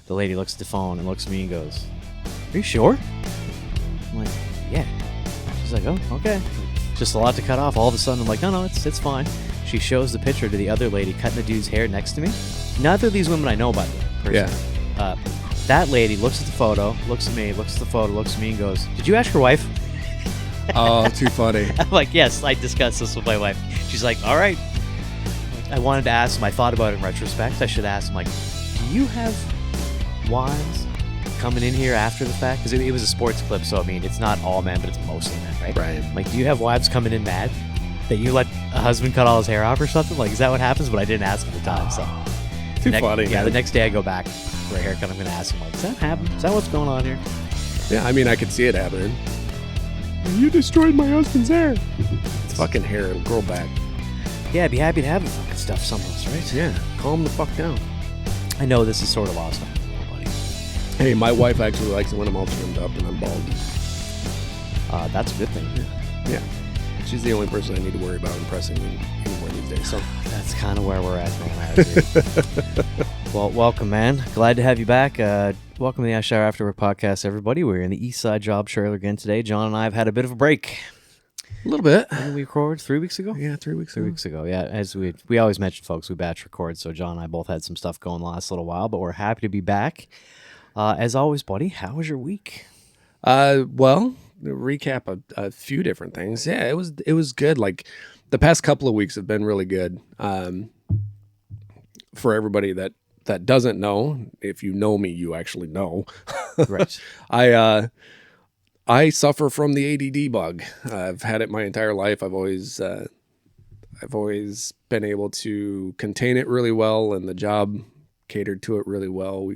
The lady looks at the phone and looks at me and goes, "Are you sure?" I'm like, "Yeah." She's like, "Oh, okay." Just a lot to cut off. All of a sudden, I'm like, no, it's fine. She shows the picture to the other lady cutting the dude's hair next to me. Neither of these women I know, by the way, personally. Yeah. That lady looks at the photo, looks at me, looks at the photo, looks at me and goes, "Did you ask your wife?" Oh, too funny. I'm like, "Yes, I discussed this with my wife." She's like, "All right." I wanted to ask him. I thought about it in retrospect. I should ask him, like, "Do you have wives coming in here after the fact?" Because it was a sports clip, so I mean, it's not all men, but it's mostly men, right? Right. Like, do you have wives coming in mad that you let a husband cut all his hair off or something? Like, is that what happens? But I didn't ask him at the time, so. Too funny. Yeah, the next day I go back for a haircut. I'm going to ask him, like, does that happen? Is that what's going on here? Yeah, I mean, I could see it happening. You destroyed my husband's hair. It's fucking hair. It'll grow back. Yeah, I'd be happy to have the fucking stuff sometimes, right? Yeah, calm the fuck down. I know this is sort of lost on everybody. Hey, my wife actually likes it when I'm all trimmed up and I'm bald. That's a good thing. Yeah. She's the only person I need to worry about impressing anymore these days. So that's kind of where we're at now. Well, welcome, man. Glad to have you back. Welcome to the Ash Hour After Work podcast, everybody. We're in the East Side Job trailer again today. John and I have had a bit of a break. A little bit. When did we record? 3 weeks ago? Yeah, 3 weeks ago. 3 weeks ago, yeah. As we always mention, folks, we batch record, so John and I both had some stuff going the last little while, but we're happy to be back. As always, buddy, how was your week? Well, to recap a few different things. Yeah, it was good. Like, the past couple of weeks have been really good. For everybody that doesn't know, if you know me, you actually know. Right. I suffer from the ADD bug. I've had it my entire life. I've always been able to contain it really well, and the job catered to it really well.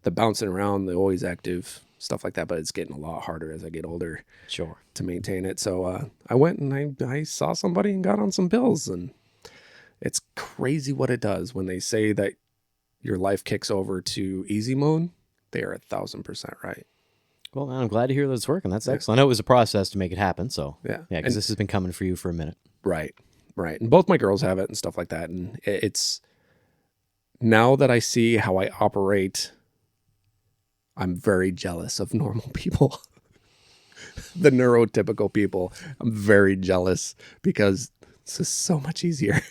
The bouncing around, the always active, stuff like that, but it's getting a lot harder as I get older. Sure. To maintain it. So I went and I saw somebody and got on some pills, and it's crazy what it does when they say that your life kicks over to easy mode. They are 1,000% right. Well, man, I'm glad to hear that it's working. That's excellent. I know it was a process to make it happen, so yeah, because this has been coming for you for a minute. Right. And both my girls have it and stuff like that. And it's now that I see how I operate, I'm very jealous of normal people. The neurotypical people. I'm very jealous because this is so much easier.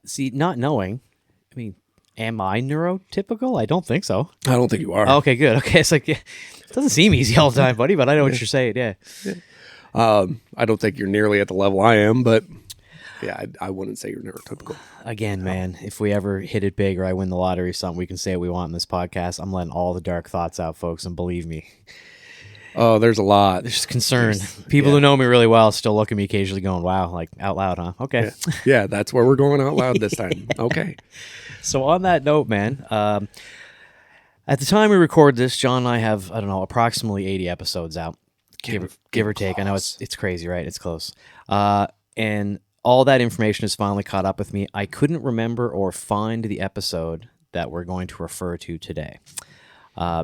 See, not knowing, I mean, am I neurotypical? I don't think so. I don't think you are. Okay, good. Okay, it's like, it doesn't seem easy all the time, buddy, but I know what you're saying, yeah. I don't think you're nearly at the level I am, but yeah, I wouldn't say you're neurotypical. Again, man, if we ever hit it big or I win the lottery or something, we can say what we want in this podcast. I'm letting all the dark thoughts out, folks, and believe me. Oh, there's a lot. There's concern. People who know me really well still look at me occasionally going, wow, like out loud, huh? Okay. Yeah, that's where we're going out loud this time. Okay. So on that note, man, at the time we record this, John and I have, I don't know, approximately 80 episodes out, give or take. I know it's crazy, right? It's close. And all that information is finally caught up with me. I couldn't remember or find the episode that we're going to refer to today.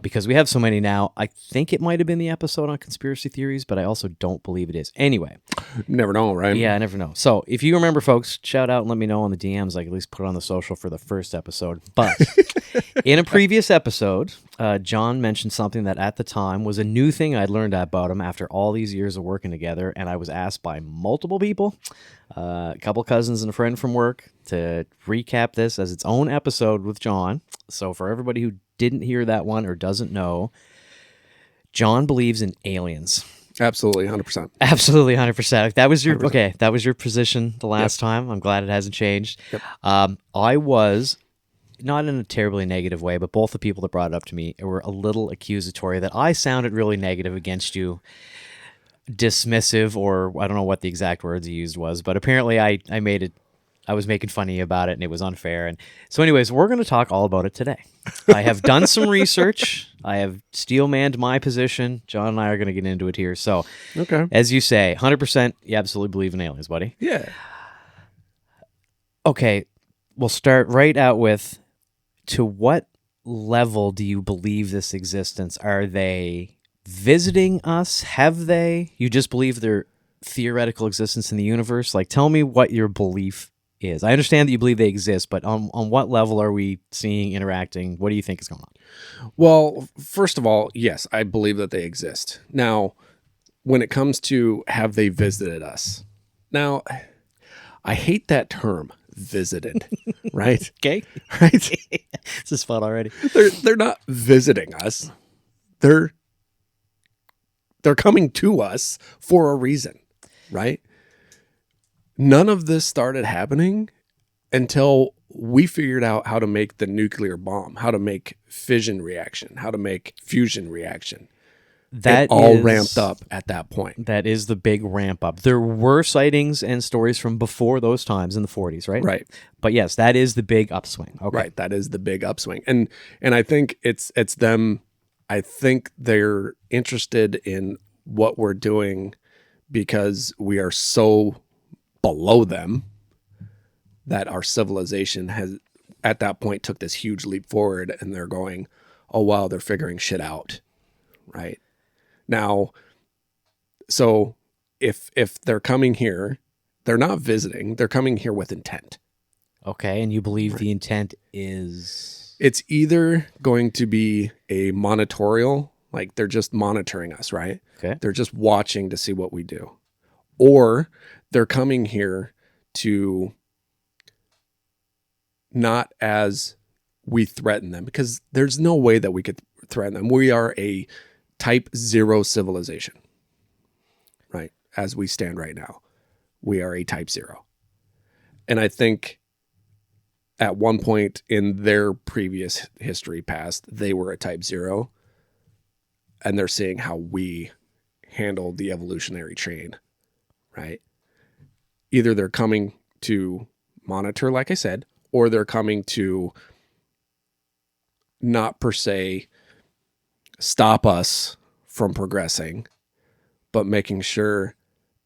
Because we have so many now. I think it might have been the episode on conspiracy theories, but I also don't believe it is. Anyway. Never know, right? Yeah, I never know. So if you remember, folks, shout out and let me know on the DMs. I can at least put it on the social for the first episode. But in a previous episode, John mentioned something that at the time was a new thing I'd learned about him after all these years of working together. And I was asked by multiple people, a couple cousins and a friend from work, to recap this as its own episode with John. So for everybody who didn't hear that one or doesn't know, John believes in aliens. Absolutely, 100%. Absolutely, 100%. That was your 100%. Okay. That was your position the last time. I'm glad it hasn't changed. Yep. I was not in a terribly negative way, but both the people that brought it up to me were a little accusatory that I sounded really negative against you, dismissive, or I don't know what the exact words he used was, but apparently I made it. I was making fun of you about it, and it was unfair. And so anyways, we're going to talk all about it today. I have done some research. I have steel-manned my position. John and I are going to get into it here. So, okay, as you say, 100% you absolutely believe in aliens, buddy. Yeah. Okay, we'll start right out with, to what level do you believe this existence? Are they visiting us? Have they? You just believe their theoretical existence in the universe? Like, tell me what your belief is. I understand that you believe they exist, but on what level are we seeing, interacting? What do you think is going on? Well, first of all, yes, I believe that they exist. Now, when it comes to have they visited us? Now, I hate that term, visited, right? Okay. Right? This is fun already. They're not visiting us. They're coming to us for a reason, right? None of this started happening until we figured out how to make the nuclear bomb, how to make fission reaction, how to make fusion reaction. It all ramped up at that point. That is the big ramp up. There were sightings and stories from before those times in the 40s, right? Right. But yes, that is the big upswing. Okay. Right. That is the big upswing. And I think it's them. I think they're interested in what we're doing because we are so below them that our civilization has at that point took this huge leap forward, and they're going, oh wow, they're figuring shit out. Right. Now, so if they're coming here, they're not visiting, they're coming here with intent. Okay, and you believe the intent is... It's either going to be a monitorial, like they're just monitoring us, right? Okay. They're just watching to see what we do. Or they're coming here to not as we threaten them, because there's no way that we could threaten them. We are a type 0 civilization, right? As we stand right now, we are a type 0. And I think at one point in their previous history past, they were a type 0, and they're seeing how we handle the evolutionary chain, right? Either they're coming to monitor, like I said, or they're coming to not per se stop us from progressing, but making sure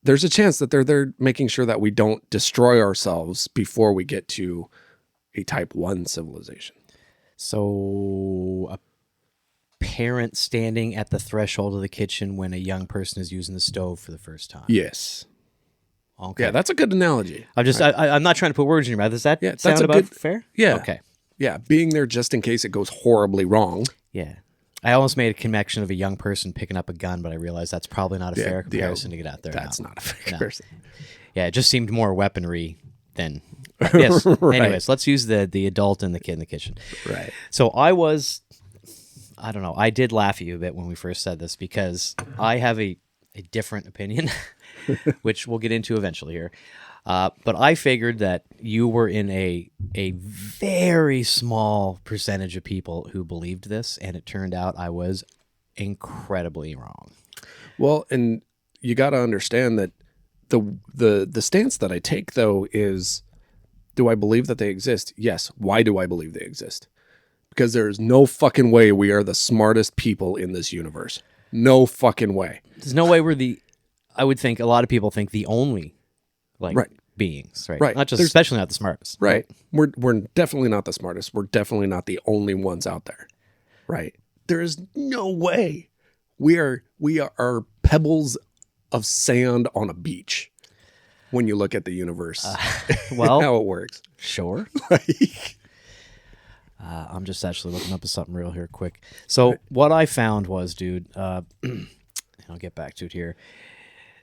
there's a chance that they're making sure that we don't destroy ourselves before we get to a type 1 civilization. So a parent standing at the threshold of the kitchen when a young person is using the stove for the first time. Yes. Okay. Yeah, that's a good analogy. I'm not trying to put words in your mouth. Does that sound about fair? Yeah. Okay. Yeah, being there just in case it goes horribly wrong. Yeah. I almost made a connection of a young person picking up a gun, but I realized that's probably not a fair comparison to get out there. That's not a fair comparison. Yeah, it just seemed more weaponry than... Yes. Right. Anyways, let's use the adult and the kid in the kitchen. Right. So I don't know. I did laugh at you a bit when we first said this because I have a different opinion, which we'll get into eventually here. But I figured that you were in a very small percentage of people who believed this, and it turned out I was incredibly wrong. Well, and you got to understand that the stance that I take, though, is, do I believe that they exist? Yes. Why do I believe they exist? Because there's no fucking way we are the smartest people in this universe. No fucking way. There's no way we're I would think a lot of people think the only beings, right? Right. Not just, especially not the smartest. Right. We're definitely not the smartest. We're definitely not the only ones out there. Right. There is no way. We are pebbles of sand on a beach when you look at the universe. Well, how it works. Sure. I'm just actually looking up something real here quick. So what I found was, dude, I'll get back to it here.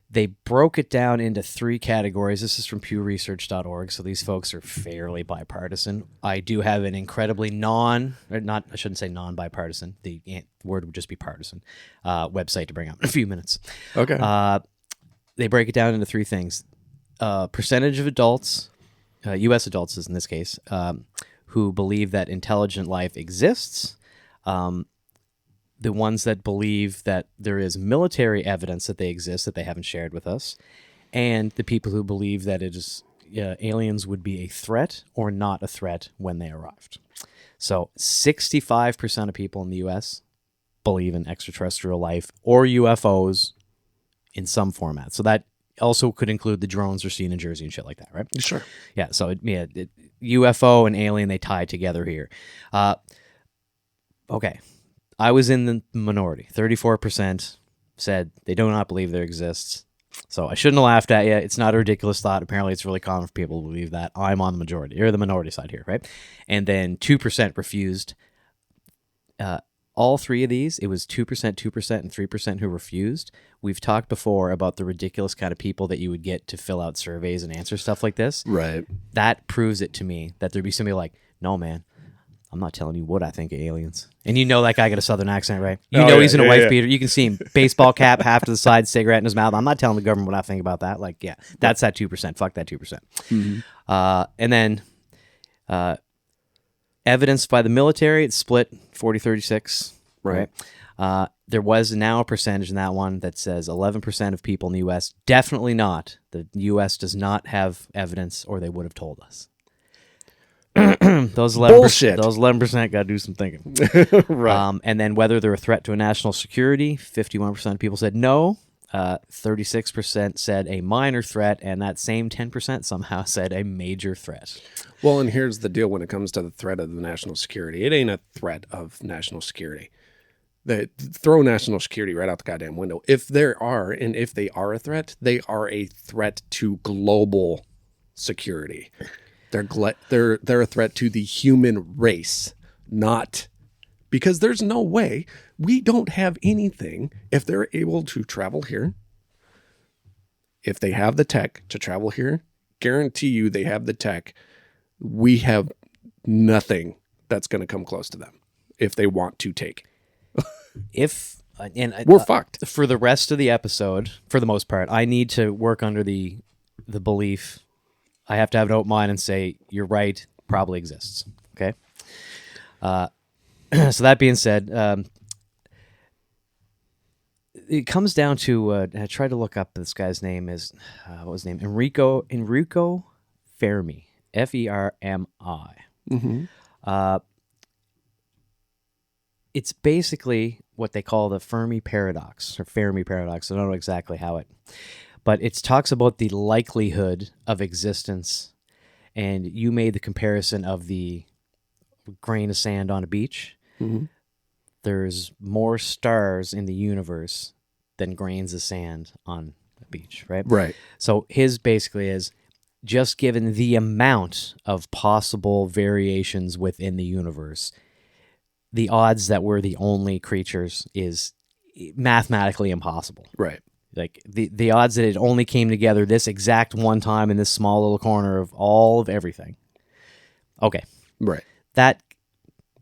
They broke it down into 3 categories. This is from pewresearch.org, so these folks are fairly bipartisan. I do have an incredibly I shouldn't say non-bipartisan. The word would just be partisan website to bring up in a few minutes. Okay. They break it down into 3 things. Percentage of adults, U.S. adults is in this case, who believe that intelligent life exists, the ones that believe that there is military evidence that they exist that they haven't shared with us, and the people who believe that it is aliens would be a threat or not a threat when they arrived. So 65% of people in the U.S. believe in extraterrestrial life or UFOs in some format. So that also could include the drones we're seeing in Jersey and shit like that, right? Sure. Yeah, so UFO and alien, they tie together here. Okay. I was in the minority. 34% said they do not believe there exists. So I shouldn't have laughed at you. It's not a ridiculous thought. Apparently, it's really common for people to believe that. I'm on the majority, or the minority side here, right? And then 2% refused. All three of these, it was 2%, 2%, and 3% who refused. We've talked before about the ridiculous kind of people that you would get to fill out surveys and answer stuff like this. Right. That proves it to me that there'd be somebody like, no, man, I'm not telling you what I think of aliens. And you know that guy got a southern accent, right? You know he's in a wife beater. You can see him, baseball cap, half to the side, cigarette in his mouth. I'm not telling the government what I think about that. Like, yeah, that's that 2%. Fuck that 2%. Mm-hmm. And then evidence by the military, it's split 40-36. Right. There was now a percentage in that one that says 11% of people in the U.S. definitely not. The U.S. does not have evidence, or they would have told us. Those 11%, Bullshit. Those 11% got to do some thinking. Right. And then whether they're a threat to a national security, 51% of people said no. 36% said a minor threat, and that same 10% somehow said a major threat. Well, and here's the deal when it comes to the threat of the national security. It ain't a threat of national security. They throw national security right out the goddamn window. If there are, and if they are a threat, they are a threat to global security. They're a threat to the human race, not because there's no way we don't have anything if they're able to travel here. If they have the tech to travel here, guarantee you they have the tech. We have nothing that's going to come close to them if they want to take. We're fucked for the rest of the episode. For the most part, I need to work under the belief. I have to have an open mind and say you're right. Probably exists. Okay. So that being said, it comes down to. I tried to look up this guy's name. Is what was his name? Enrico Fermi. Fermi. Mm-hmm. It's basically what they call the Fermi Paradox, or Fermi Paradox. I don't know exactly how but it talks about the likelihood of existence. And you made the comparison of the grain of sand on a beach. Mm-hmm. There's more stars in the universe than grains of sand on a beach, right? Right. So his basically is, just given the amount of possible variations within the universe, the odds that we're the only creatures is mathematically impossible. Right. Like the odds that it only came together this exact one time in this small little corner of all of everything. Okay. Right. That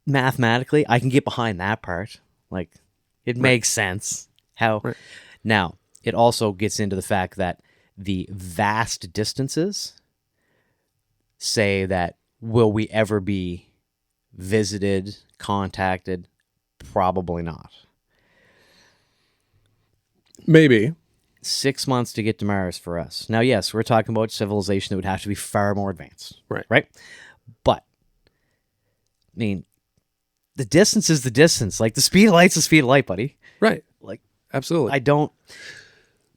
mathematically, I can get behind that part. Like, it makes sense. How? Right. Now, it also gets into the fact that the vast distances say that will we ever be visited, contacted? Probably not. Maybe. 6 months to get to Mars for us. Now, yes, we're talking about civilization that would have to be far more advanced. Right. Right? But, I mean, the distance is the distance. Like, the speed of light's the speed of light, buddy. Right. Like, absolutely. I don't...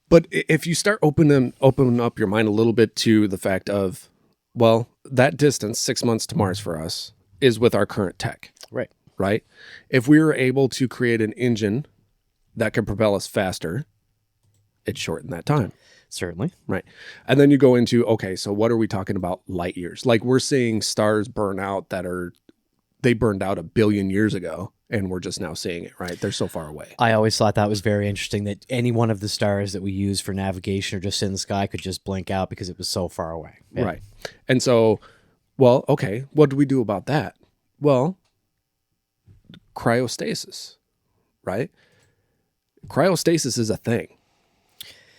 But if you start open up your mind a little bit to the fact of, well, that distance, 6 months to Mars for us, is with our current tech. Right. Right? If we were able to create an engine that could propel us faster, it'd shorten that time. Certainly. Right. And then you go into, okay, so what are we talking about light years? Like, we're seeing stars burn out they burned out 1 billion years ago, and we're just now seeing it, right? They're so far away. I always thought that was very interesting, that any one of the stars that we use for navigation or just in the sky could just blink out because it was so far away. Yeah. Right. And so, well, okay, what do we do about that? Well, cryostasis, right? Cryostasis is a thing.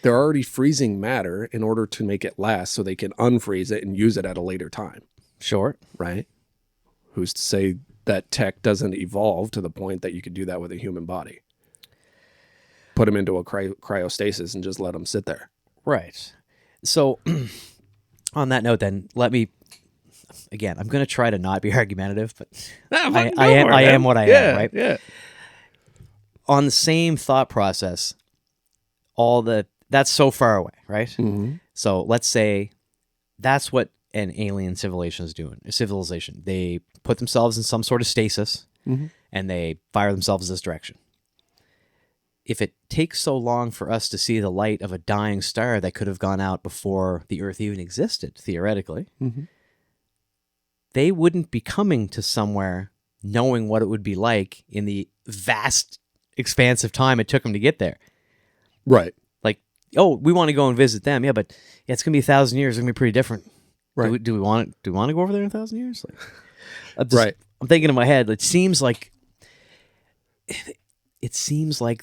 They're already freezing matter in order to make it last so they can unfreeze it and use it at a later time. Sure. Right? Who's to say that tech doesn't evolve to the point that you could do that with a human body? Put them into a cryostasis and just let them sit there. Right. So, on that note, then, let me... Again, I'm going to try to not be argumentative, but I am what I am, right? Yeah. On the same thought process, that's so far away, right? Mm-hmm. So let's say that's what an alien civilization is doing. A civilization. They put themselves in some sort of stasis, Mm-hmm. and they fire themselves this direction. if it takes so long for us to see the light of a dying star that could have gone out before the Earth even existed, theoretically, they wouldn't be coming to somewhere knowing what it would be like in the vast expanse of time it took them to get there. Right. Like, oh, we want to go and visit them. Yeah, but it's going to be 1,000 years. It's going to be pretty different. Right. Do we want to go over there in 1,000 years? Like, Right. I'm thinking in my head, it seems like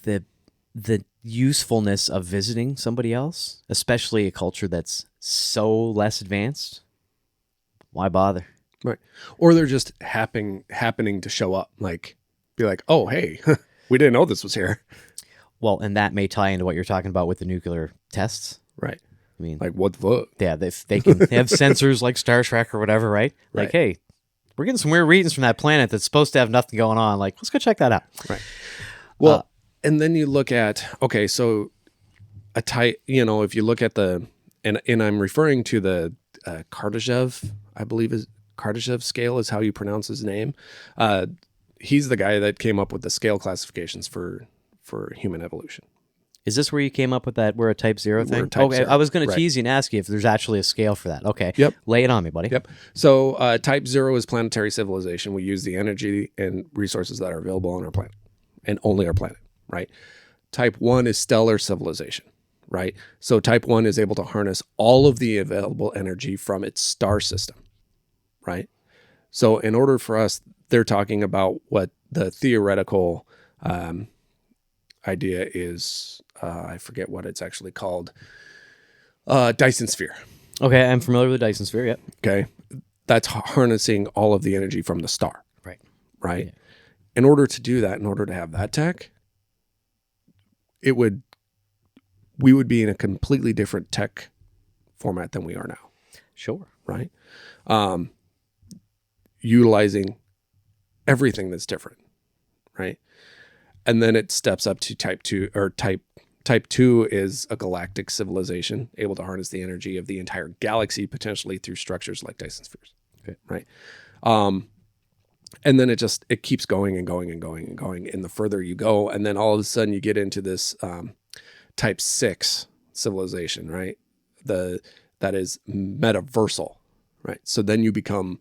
the usefulness of visiting somebody else, especially a culture that's so less advanced, why bother? Right. Or they're just happening to show up, like be like, oh, hey, we didn't know this was here. Well, and that may tie into what you're talking about with the nuclear tests. Right. I mean, like, what the fuck? Yeah, they can have sensors like Star Trek or whatever, right? Like, hey, we're getting some weird readings from that planet that's supposed to have nothing going on. Like, let's go check that out. Right. Well, and then you look at, okay, so if you look at and I'm referring to the Kardashev, I believe is Kardashev scale is how you pronounce his name. He's the guy that came up with the scale classifications for human evolution. Is this where you came up with that we're a type 0 thing? Type 0. I was going to tease you and ask you if there's actually a scale for that. Okay. Yep. Lay it on me, buddy. Yep. So type 0 is planetary civilization. We use the energy and resources that are available on our planet and only our planet, right? Type 1 is stellar civilization, right? So type 1 is able to harness all of the available energy from its star system, right? So in order for us, they're talking about what the theoretical idea is. I forget what it's actually called. Dyson sphere. Okay, I'm familiar with the Dyson sphere, yep. Okay. That's harnessing all of the energy from the star. Right. Right? Yeah. In order to do that, in order to have that tech, we would be in a completely different tech format than we are now. Sure. Right? Utilizing everything that's different. Right? And then it steps up to type 2, or type 2 is a galactic civilization able to harness the energy of the entire galaxy, potentially through structures like Dyson spheres. Okay. Right. And then it keeps going and going and going and going. And the further you go, and then all of a sudden you get into this type 6 civilization, right? That is metaversal, right? So then you become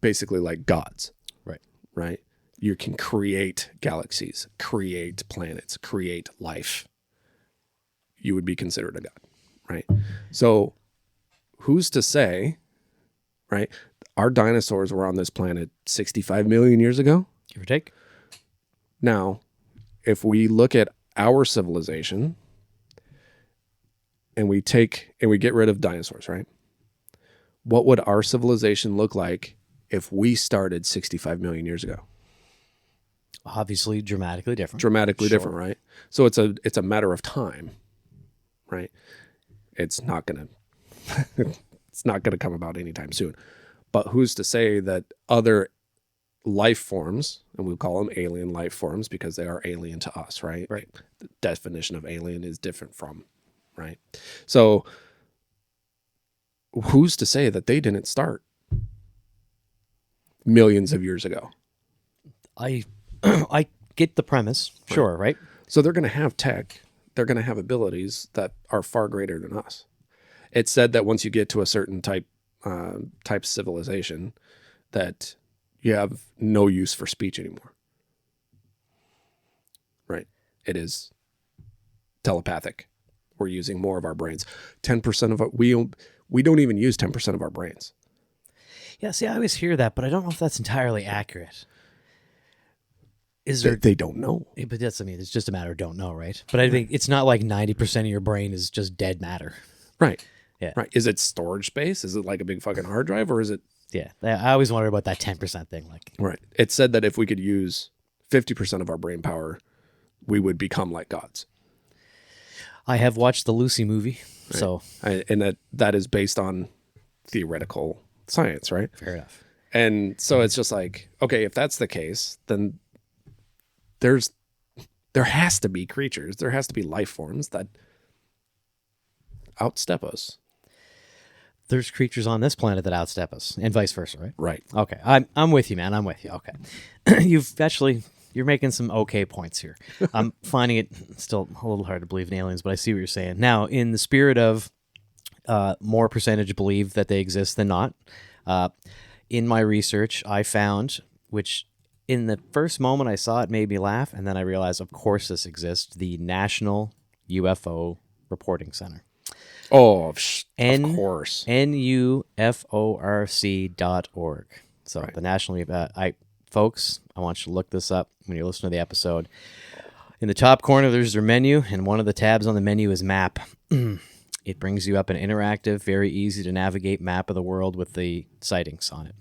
basically like gods. Right. Right. You can create galaxies, create planets, create life. You would be considered a god, right? So who's to say, right? Our dinosaurs were on this planet 65 million years ago. Give or take. Now, if we look at our civilization and we get rid of dinosaurs, right? What would our civilization look like if we started 65 million years ago? Obviously dramatically different. Different, right? So it's a matter of time, right? It's not gonna come about anytime soon. But who's to say that other life forms, and we'll call them alien life forms because they are alien to us, right? Right. The definition of alien is different from, right? So who's to say that they didn't start millions of years ago? I get the premise, sure, right? So they're going to have tech. They're going to have abilities that are far greater than us. It's said that once you get to a certain type civilization, that you have no use for speech anymore. Right? It is telepathic. We're using more of our brains. 10% of we don't even use 10% of our brains. Yeah, see, I always hear that, but I don't know if that's entirely accurate. Is there? They don't know. But it's just a matter of don't know, right? But I think it's not like 90% of your brain is just dead matter. Right. Yeah. Right. Is it storage space? Is it like a big fucking hard drive, or is it? Yeah. I always wondered about that 10% thing. Like, right. It said that if we could use 50% of our brain power, we would become like gods. I have watched the Lucy movie, right. So and that is based on theoretical science, right? Fair enough. And so it's just like, okay, if that's the case, then there has to be creatures, there has to be life forms that outstep us. There's creatures on this planet that outstep us, and vice versa, right? Right. Okay, I'm with you, man. I'm with you. Okay, you've actually you're making some okay points here. I'm finding it still a little hard to believe in aliens, but I see what you're saying. Now, in the spirit of more percentage believe that they exist than not, in my research, I found, which in the first moment I saw it made me laugh, and then I realized, of course, this exists, the National UFO Reporting Center. Oh, of course. NUFORC.org. So Right. the National, folks, I want you to look this up when you listen to the episode. In the top corner, there's their menu, and one of the tabs on the menu is map. It brings you up an interactive, very easy to navigate map of the world with the sightings on it.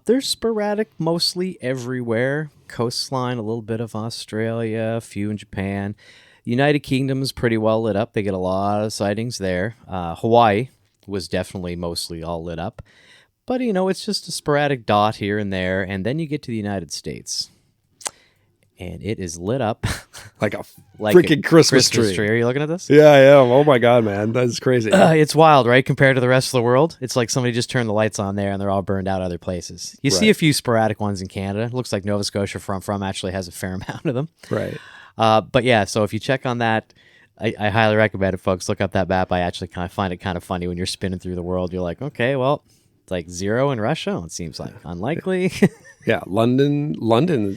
They're sporadic, mostly everywhere. Coastline, a little bit of Australia, a few in Japan. United Kingdom is pretty well lit up. They get a lot of sightings there. Hawaii was definitely mostly all lit up. But, it's just a sporadic dot here and there. And then you get to the United States. And it is lit up. Like a freaking Christmas tree. Are you looking at this? Yeah, I am. Oh, my God, man. That's crazy. It's wild, right? Compared to the rest of the world. It's like somebody just turned the lights on there and they're all burned out other places. You see a few sporadic ones in Canada. It looks like Nova Scotia from actually has a fair amount of them. Right. But yeah, so if you check on that, I highly recommend it, folks. Look up that map. I actually kind of find it kind of funny when you're spinning through the world. You're like, okay, well, it's like 0 in Russia. It seems like unlikely. Yeah, London.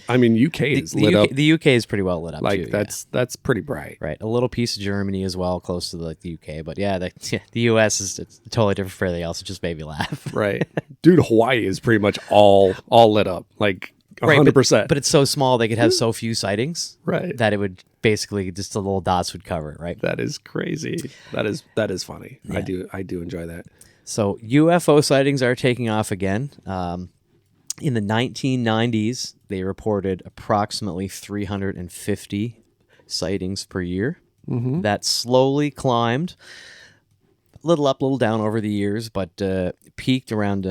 I mean, UK is lit up. The UK is pretty well lit up like too. that's pretty bright. Right. A little piece of Germany as well, close to the UK. But yeah, the US is it's totally different for everything else. It just made me laugh. Right. Dude, Hawaii is pretty much all lit up. Like 100%. But it's so small they could have so few sightings. Right. That it would basically just the little dots would cover it, right? That is crazy. That is funny. Yeah. I do enjoy that. So UFO sightings are taking off again. In the 1990s, they reported approximately 350 sightings per year. Mm-hmm. That slowly climbed, a little up, a little down over the years, but peaked around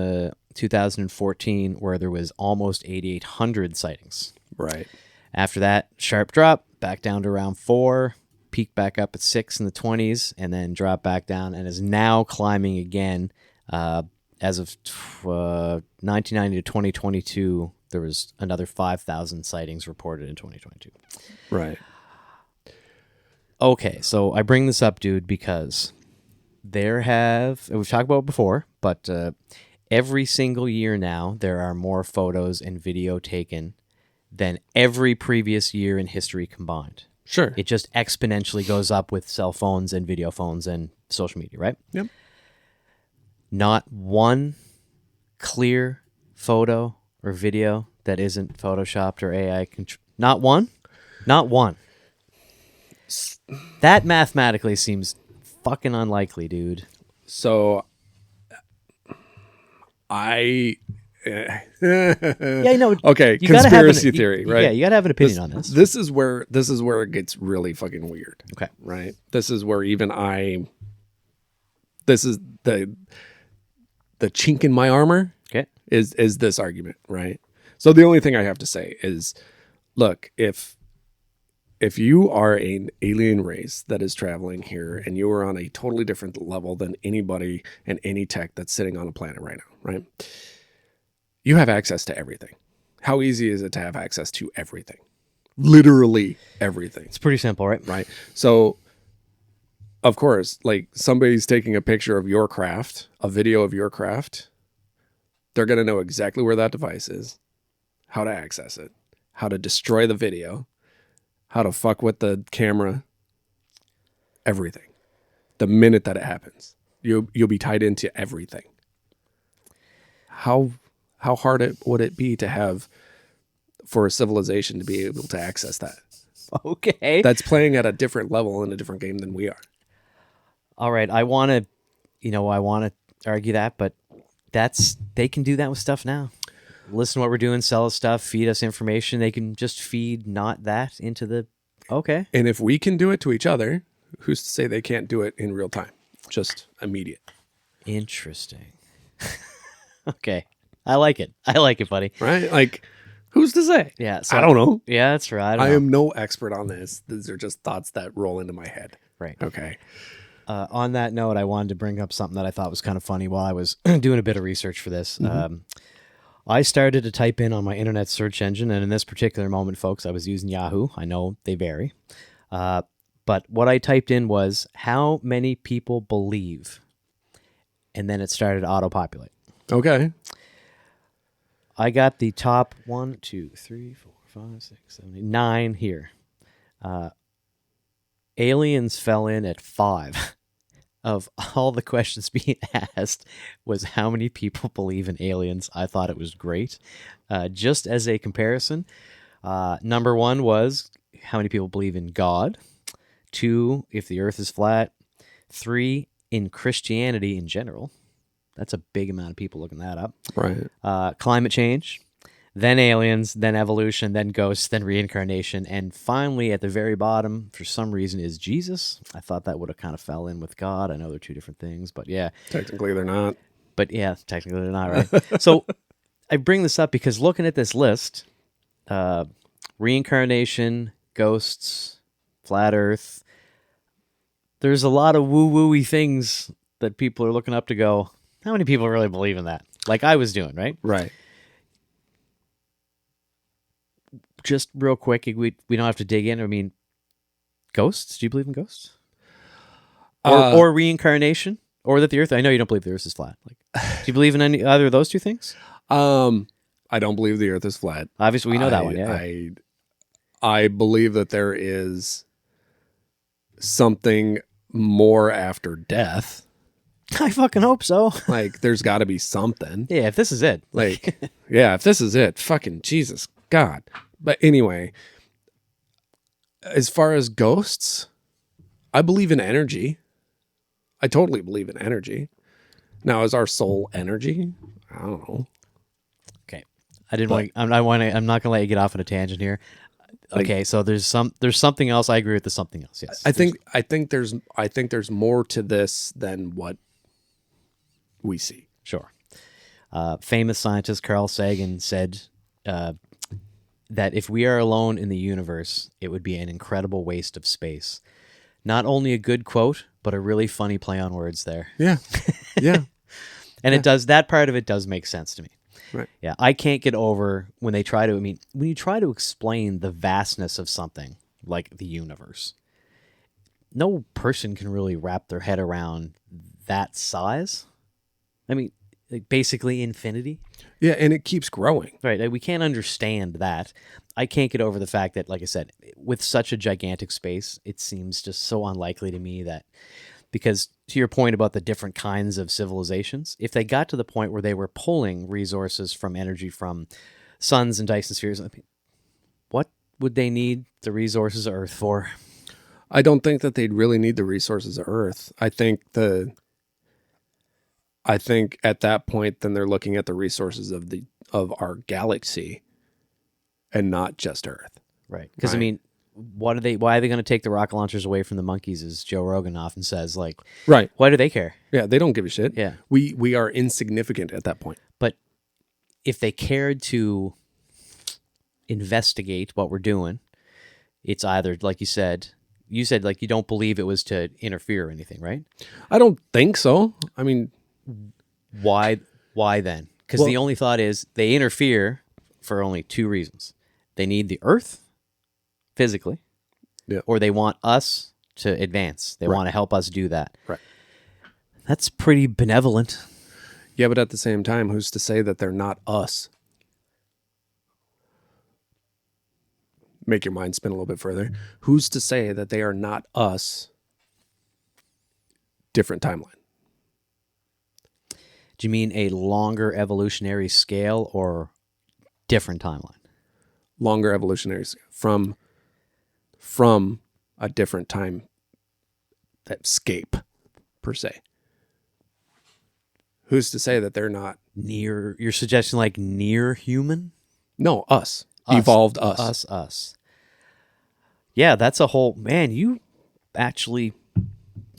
2014, where there was almost 8,800 sightings. Right. After that, sharp drop, back down to around 4, peaked back up at 6 in the 20s, and then dropped back down, and is now climbing again. As of 1990 to 2022, there was another 5,000 sightings reported in 2022. Right. Okay, so I bring this up, dude, because we've talked about it before, but every single year now, there are more photos and video taken than every previous year in history combined. Sure. It just exponentially goes up with cell phones and video phones and social media, right? Yep. Not one clear photo or video that isn't photoshopped or AI not one. That mathematically seems fucking unlikely, dude. So Yeah, I know. Okay, You gotta conspiracy theory, right? Yeah, you gotta have an opinion on this. This is where it gets really fucking weird. Okay. Right? This is where this is the chink in my armor. Okay. Is this argument, right? So the only thing I have to say is, look, if you are an alien race that is traveling here and you are on a totally different level than anybody and any tech that's sitting on a planet right now, right? You have access to everything. How easy is it to have access to everything? Literally everything. It's pretty simple, right? Right. So, of course, like somebody's taking a picture of your craft, a video of your craft, they're going to know exactly where that device is, how to access it, how to destroy the video, how to fuck with the camera, everything. The minute that it happens, you'll be tied into everything. How hard would it be to have for a civilization to be able to access that? Okay. That's playing at a different level in a different game than we are. All right. I want to argue that, but they can do that with stuff now. Listen to what we're doing, sell us stuff, feed us information. They can just feed not that into the, okay. And if we can do it to each other, who's to say they can't do it in real time? Just immediate. Interesting. Okay. I like it, buddy. Right? Like, who's to say? Yeah. So, I don't know. Yeah, that's right. I am no expert on this. These are just thoughts that roll into my head. Right. Okay. On that note, I wanted to bring up something that I thought was kind of funny while I was doing a bit of research for this. Mm-hmm. I started to type in on my internet search engine, and in this particular moment, folks, I was using Yahoo. I know they vary. But what I typed in was, how many people believe? And then it started to auto-populate. Okay. I got the top 1, 2, 3, 4, 5, 6, 7, 8, 9 here. Aliens fell in at 5. Of all the questions being asked was how many people believe in aliens. I thought it was great. Just as a comparison, number 1 was how many people believe in God. 2, if the earth is flat. 3, in Christianity in general. That's a big amount of people looking that up. Right. Climate change, then aliens, then evolution, then ghosts, then reincarnation, and finally at the very bottom, for some reason, is Jesus. I thought that would have kind of fell in with God. I know they're two different things, but yeah. Technically, they're not. But yeah, technically they're not, right? So I bring this up because looking at this list, reincarnation, ghosts, flat earth, there's a lot of woo-woo-y things that people are looking up to go, how many people really believe in that? Like I was doing, right? Right. Just real quick, we don't have to dig in. I mean, ghosts? Do you believe in ghosts? Or reincarnation? Or that the earth? I know you don't believe the earth is flat. Like, do you believe in either of those two things? I don't believe the earth is flat. Obviously, we know that one, yeah. I believe that there is something more after death. I fucking hope so. Like, there's got to be something. Yeah, if this is it. Like, yeah, if this is it, fucking Jesus, God. But anyway, as far as ghosts, I believe in energy. I totally believe in energy. Now, is our soul energy? I don't know. Okay, I'm not gonna let you get off on a tangent here. Okay, so there's something else. I agree with the something else. Yes, I think there's more to this than what we see. Sure. Famous scientist Carl Sagan said that if we are alone in the universe, it would be an incredible waste of space. Not only a good quote, but a really funny play on words there. Yeah. Yeah. And it does, that part of it does make sense to me. Right. Yeah. I can't get over when they try to, when you try to explain the vastness of something like the universe, no person can really wrap their head around that size. I mean, like basically infinity. Yeah, and it keeps growing. Right. Like we can't understand that. I can't get over the fact that, like I said, with such a gigantic space, it seems just so unlikely to me that, because to your point about the different kinds of civilizations, if they got to the point where they were pulling resources from energy from suns and Dyson spheres, I mean, what would they need the resources of Earth for? I don't think that they'd really need the resources of Earth. I think at that point, then they're looking at the resources of our galaxy and not just Earth. Right. Because, I mean, why are they going to take the rocket launchers away from the monkeys, as Joe Rogan often says? Like, right. Why do they care? Yeah, they don't give a shit. Yeah. We are insignificant at that point. But if they cared to investigate what we're doing, it's either, like you said like you don't believe it was to interfere or anything, right? I don't think so. I mean, why then? Because the only thought is they interfere for only two reasons. They need the Earth physically, or they want us to advance. They want to help us do that. Right. That's pretty benevolent. Yeah, but at the same time, who's to say that they're not us? Make your mind spin a little bit further. Who's to say that they are not us? Different timeline. Do you mean a longer evolutionary scale or different timeline? Longer evolutionary scale. From a different time escape, per se. Who's to say that they're not near? You're suggesting like near human? No, us. Evolved us. Us. Yeah, that's a whole, man, you actually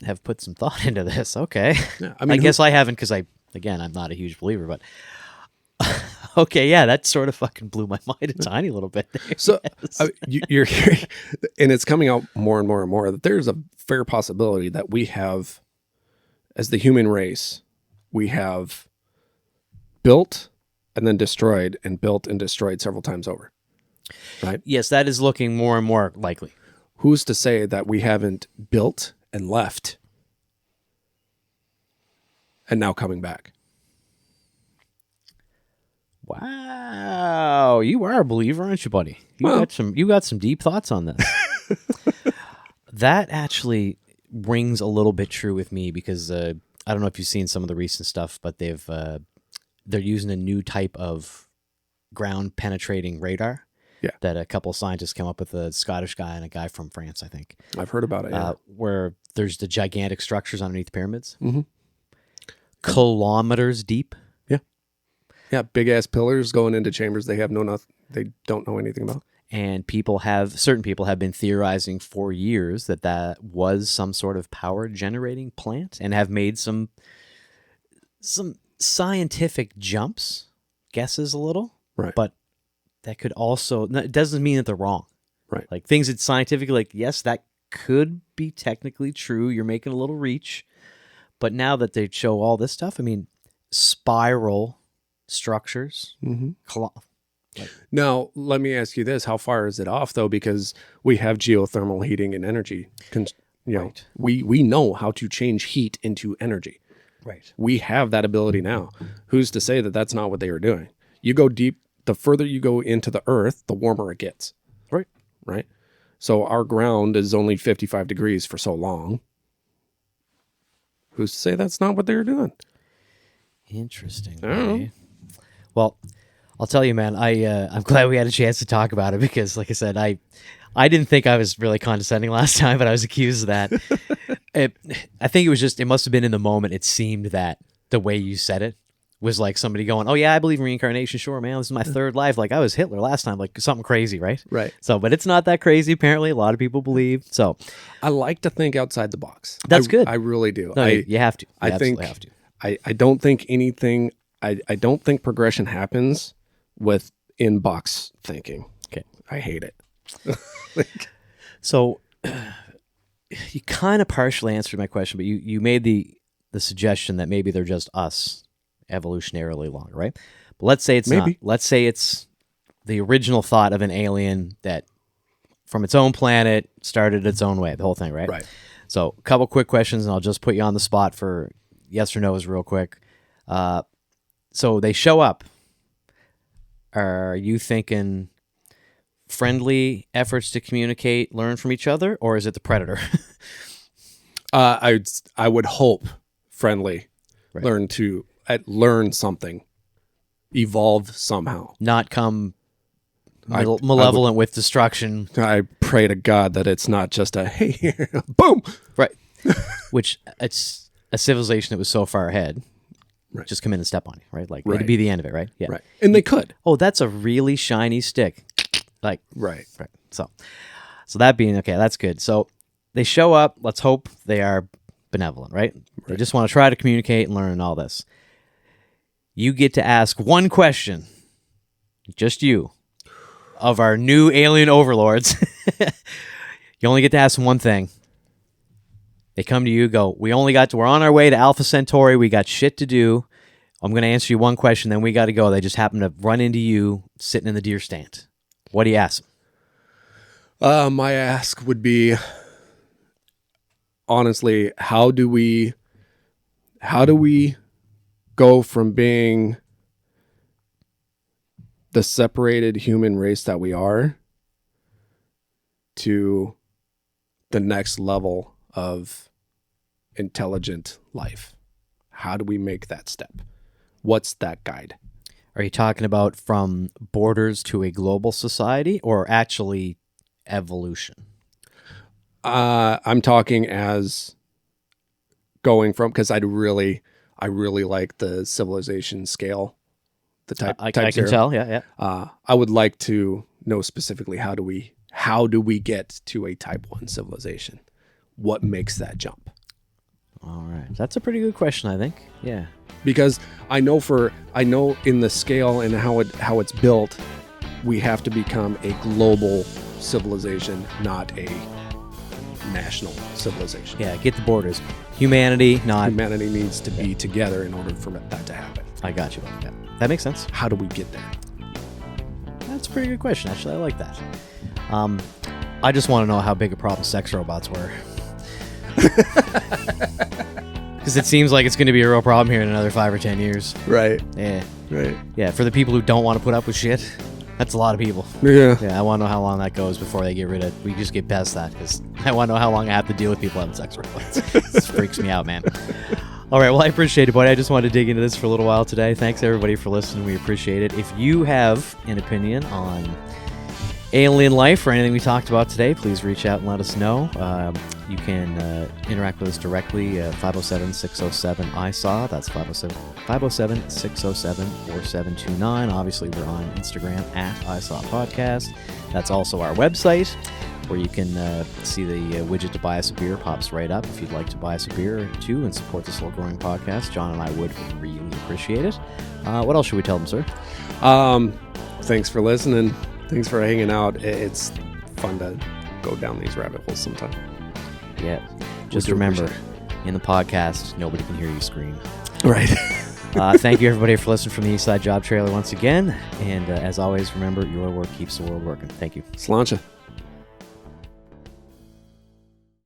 have put some thought into this. Okay. Yeah, I guess I haven't because I'm not a huge believer, but okay, yeah, that sort of fucking blew my mind a tiny little bit there. So you're hearing, and it's coming out more and more and more, that there's a fair possibility that we have, as the human race, we have built and then destroyed and built and destroyed several times over. Right? Yes, that is looking more and more likely. Who's to say that we haven't built and left and now coming back? Wow, you are a believer, aren't you, buddy? You got some deep thoughts on this. That actually rings a little bit true with me because I don't know if you've seen some of the recent stuff, but they're using a new type of ground penetrating radar. Yeah. That a couple of scientists came up with, a Scottish guy and a guy from France, I think. I've heard about it. Yeah. Where there's the gigantic structures underneath the pyramids, Mm-hmm. kilometers deep. Yeah, big ass pillars going into chambers they don't know anything about. And certain people have been theorizing for years that was some sort of power generating plant, and have made some scientific guesses a little. Right. But that could also, it doesn't mean that they're wrong. Right. Like things that scientifically, like, yes, that could be technically true. You're making a little reach. But now that they show all this stuff, I mean, spiral structures. Mm-hmm. Now, let me ask you this. How far is it off, though? Because we have geothermal heating and energy. Right. We know how to change heat into energy. Right. We have that ability now. Who's to say that that's not what they were doing? You go deep, the further you go into the earth, the warmer it gets. Right. Right? So our ground is only 55 degrees for so long. Who's to say that's not what they were doing? Interesting. I don't know. Well, I'll tell you, man, I'm glad we had a chance to talk about it because, like I said, I didn't think I was really condescending last time, but I was accused of that. I think it must have been in the moment. It seemed that the way you said it was like somebody going, "Oh yeah, I believe in reincarnation. Sure, man, this is my third life. Like I was Hitler last time, like something crazy, right?" Right. So, but it's not that crazy. Apparently, a lot of people believe. So, I like to think outside the box. That's good. I really do. No, you have to. You I absolutely think have to. I don't think anything. I don't think progression happens with in-box thinking. Okay. I hate it. So you kind of partially answered my question, but you made the suggestion that maybe they're just us evolutionarily longer, right? But let's say it's Maybe. not. Let's say it's the original thought of an alien that from its own planet started its own way, the whole thing, right? Right. So a couple quick questions, and I'll just put you on the spot for yes or no's real quick. So they show up. Are you thinking friendly efforts to communicate, learn from each other, or is it the predator? I would hope friendly, Right. learn something, evolve somehow. Not come I malevolent with destruction. I pray to God that it's not just a hey, boom. Right. Which it's a civilization that was so far ahead. Right. Just come in and step on you, right? Like Right. it'd be the end of it, right? Yeah. Right. And they could. Oh, that's a really shiny stick. Like Right. right. So that being okay, that's good. So they show up. Let's hope they are benevolent, right? They just want to try to communicate and learn all this. You get to ask one question, just you, of our new alien overlords. You only get to ask them one thing. They come to you, go, we're on our way to Alpha Centauri. We got shit to do. I'm going to answer you one question, then we got to go. They just happen to run into you sitting in the deer stand. What do you ask them? My ask would be, honestly, how do we go from being the separated human race that we are to the next level of intelligent life? How do we make that step? What's that guide? Are you talking about from borders to a global society or actually evolution? I'm talking as going from, because I really like the civilization scale, the type. I type can zero. tell, yeah. I would like to know specifically how do we get to a type 1 civilization? What makes that jump? All right. That's a pretty good question, I think. Yeah. Because I know in the scale and how it's built, we have to become a global civilization, not a national civilization. Yeah, get the borders. Humanity, not... Humanity needs to be together in order for that to happen. I got you. Yeah. That makes sense. How do we get there? That's a pretty good question, actually. I like that. I just want to know how big a problem sex robots were. Because it seems like it's going to be a real problem here in another 5 or 10 years. Right. Yeah. Right. Yeah, for the people who don't want to put up with shit, that's a lot of people. Yeah. Yeah, I want to know how long that goes before they get rid of it. We just get past that, because I want to know how long I have to deal with people having sex robots. This freaks me out, man. All right, well, I appreciate it, buddy. I just wanted to dig into this for a little while today. Thanks, everybody, for listening. We appreciate it. If you have an opinion on alien life or anything we talked about today, please reach out and let us know. You can interact with us directly at 507-607-ISAW. That's 507-607-4729. Obviously, we're on Instagram at ISAW Podcast. That's also our website, where you can see the widget to buy us a beer pops right up if you'd like to buy us a beer or two and support this little growing podcast. John and I would really appreciate it. What else should we tell them, sir? Thanks for listening. Thanks for hanging out. It's fun to go down these rabbit holes sometime. Yeah. Just remember, in the podcast, nobody can hear you scream. Right. Thank you, everybody, for listening from the Eastside Job Trailer once again. And as always, remember, your work keeps the world working. Thank you. Sláinte.